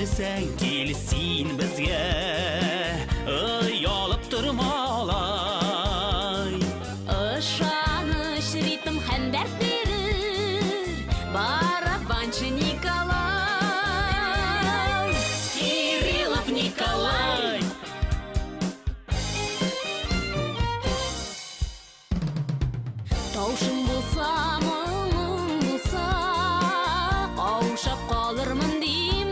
келсең келсин бізге, ұялып тұрмалай. Ышаныш ритм һәм дәрт берер барабанчы Николай. Кириллов Николай. Таушым булса, мұңым булса, қаушап қалырмын деймін.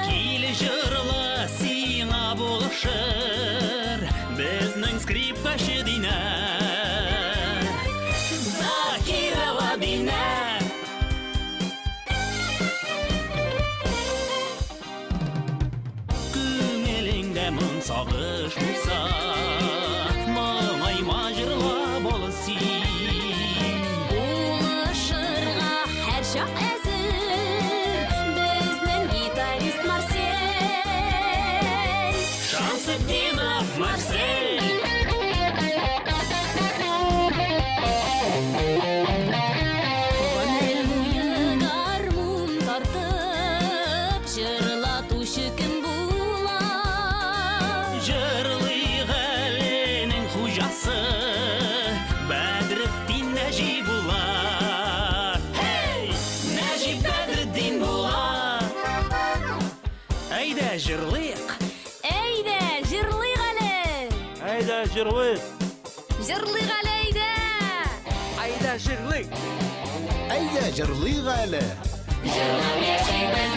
Килі жырлы сиңа болышыр біздің скрипкашы Дина, Закирова Дина. Күңеліңдә мұң сағыш болса, мұңайма жырла болысың. Улышырға һәр шақ әзір біздің гитарист Марсель. Шамсутдинов Марсель. Гомер буе гармун тартып жырлатушы кім була? Жырлый ғәленің хужасы Бәдретдин Нәжип була. Хей! Нәжип Бәдретдин була. Әйдә жырлыйық. Әйдә, жырлыйк әле. Әйдә жырлыйк. Жырлыйк әле, әйдә. Әйдә жырлыйк. Әйдә жырлыйк әле. Жырлап яшик без